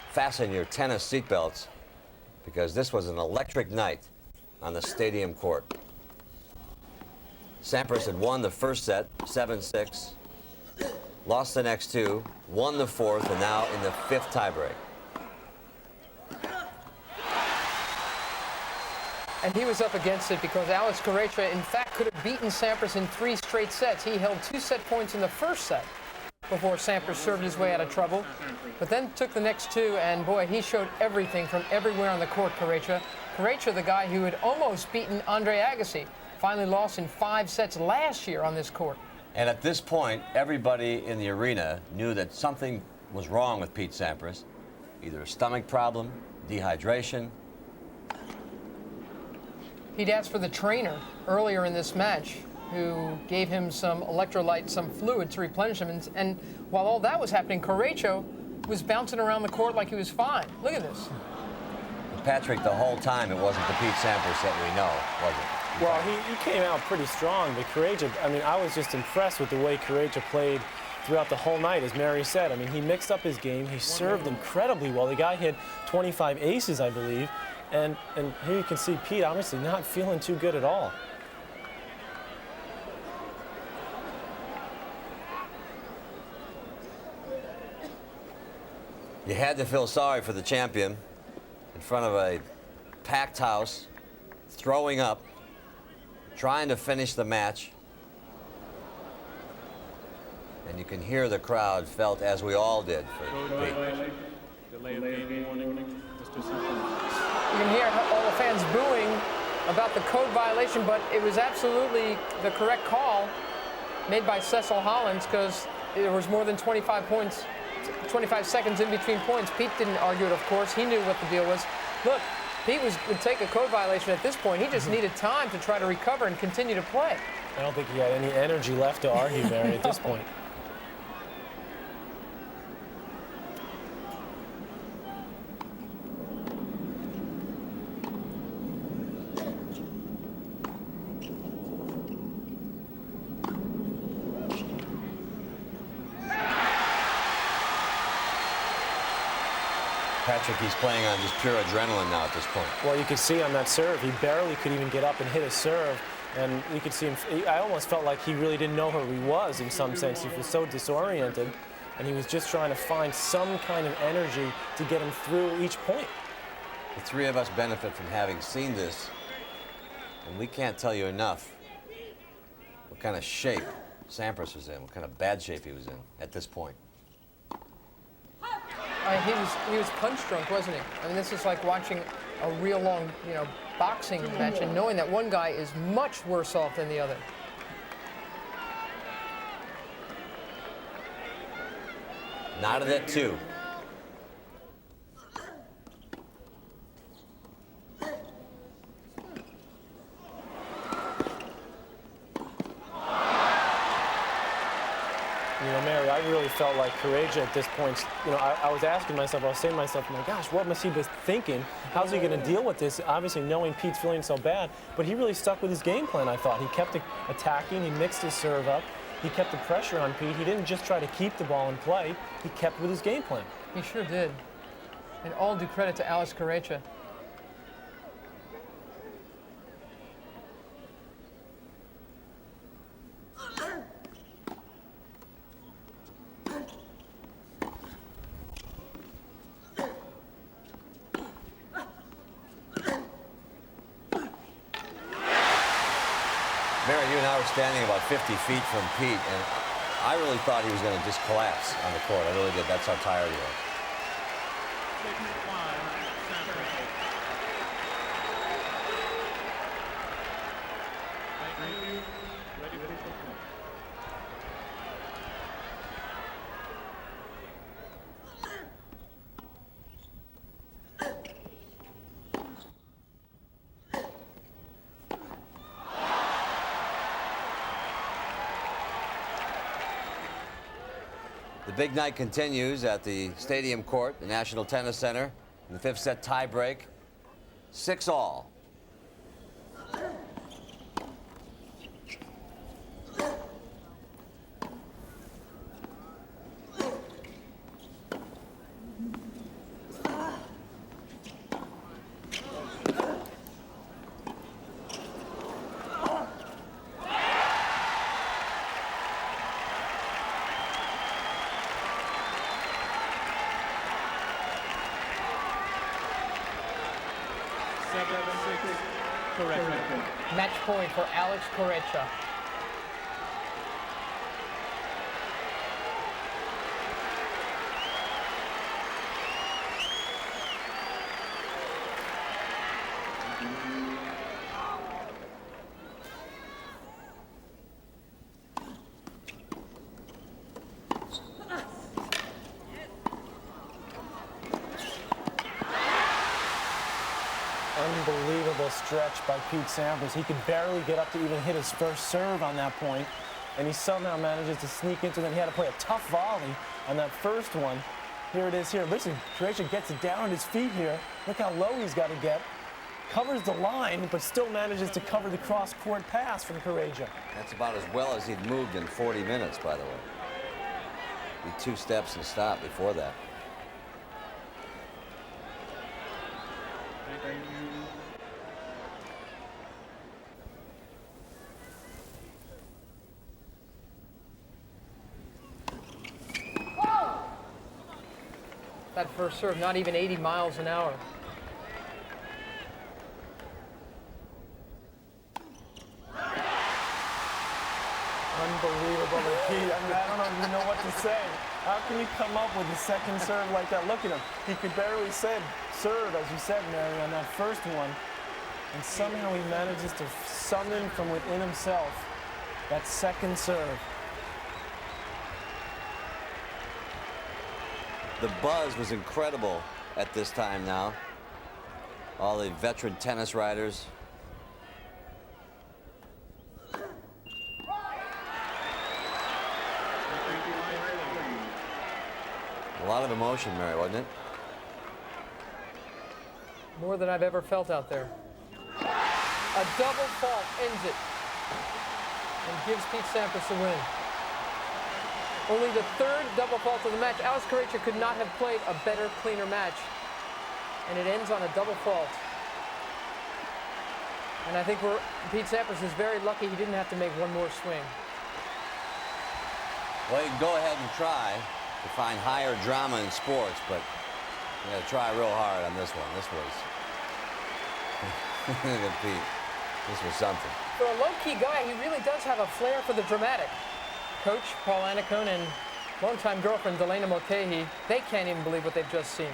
fasten your tennis seatbelts, because this was an electric night on the stadium court. Sampras had won the first set, 7-6, lost the next two, won the fourth, and now in the fifth tiebreak. And he was up against it because Alex Corretja, in fact, could have beaten Sampras in 3 straight sets. He held 2 set points in the first set before Sampras served his way out of trouble. But then took the next 2, and boy, he showed everything from everywhere on the court, Corretja. Corretja, the guy who had almost beaten Andre Agassi, finally lost in 5 sets last year on this court. And at this point, everybody in the arena knew that something was wrong with Pete Sampras. Either a stomach problem, dehydration. He'd asked for the trainer earlier in this match, who gave him some electrolyte, some fluid to replenish him. And while all that was happening, Corretja was bouncing around the court like he was fine. Look at this. Patrick, the whole time, it wasn't the Pete Sampras that we know, was it? Well, he came out pretty strong, but Corretja, I mean, I was just impressed with the way Corretja played throughout the whole night, as Mary said. I mean, he mixed up his game. He served incredibly well. The guy hit 25 aces, I believe. And here you can see Pete obviously not feeling too good at all. You had to feel sorry for the champion in front of a packed house, throwing up, trying to finish the match. And you can hear the crowd felt, as we all did, for Pete. Delay of game warning, Mr. Sampras. You can hear all the fans booing about the code violation, but it was absolutely the correct call made by Cecil Hollins, because there was more than 25 seconds in between points. Pete didn't argue it, of course. He knew what the deal was. Look, Pete would take a code violation at this point. He just needed time to try to recover and continue to play. I don't think he had any energy left to argue, Mary, at this point. Patrick, he's playing on just pure adrenaline now at this point. Well, you could see on that serve, he barely could even get up and hit a serve. And you could see him, I almost felt like he really didn't know who he was in some sense. He was so disoriented, and he was just trying to find some kind of energy to get him through each point. The three of us benefit from having seen this, and we can't tell you enough what kind of shape Sampras was in, what kind of bad shape he was in at this point. He was punch drunk, wasn't he? I mean, this is like watching a real long, boxing match and knowing that one guy is much worse off than the other. Knotted at 2. Mary, I really felt like Corretja at this point, I was asking myself, I was saying to myself, my gosh, what must he be thinking? How's he going to deal with this? Obviously, knowing Pete's feeling so bad, but he really stuck with his game plan, I thought. He kept attacking, he mixed his serve up, he kept the pressure on Pete. He didn't just try to keep the ball in play, he kept with his game plan. He sure did. And all due credit to Alex Corretja. Mary, you and I were standing about 50 feet from Pete, and I really thought he was going to just collapse on the court. I really did. That's how tired he was. The big night continues at the Stadium Court, the National Tennis Center, in the fifth set tiebreak, 6-all. 7-6. Corretja. Match point for Alex Corretja. Unbelievable stretch by Pete Sampras. He could barely get up to even hit his first serve on that point, and he somehow manages to sneak into it. He had to play a tough volley on that first one. Here it is here. Listen, Corretja gets it down on his feet here. Look how low he's got to get. Covers the line, but still manages to cover the cross-court pass from Corretja. That's about as well as he'd moved in 40 minutes, by the way. Be 2 steps and stop before that. That first serve, not even 80 miles an hour. Unbelievable, Pete. I don't even know what to say. How can you come up with a second serve like that? Look at him. He could barely serve, as you said, Mary, on that first one. And somehow he manages to summon from within himself that second serve. The buzz was incredible at this time now. All the veteran tennis writers. A lot of emotion, Mary, wasn't it? More than I've ever felt out there. A double fault ends it and gives Pete Sampras the win. Only the 3rd double fault of the match. Alex Corretja could not have played a better, cleaner match. And it ends on a double fault. And I think Pete Sampras is very lucky he didn't have to make one more swing. Well, you can go ahead and try to find higher drama in sports, but you got to try real hard on this one. This was, look at Pete. This was something. For a low-key guy, he really does have a flair for the dramatic. Coach Paul Annacone and longtime girlfriend Delana Mulcahy, they can't even believe what they've just seen.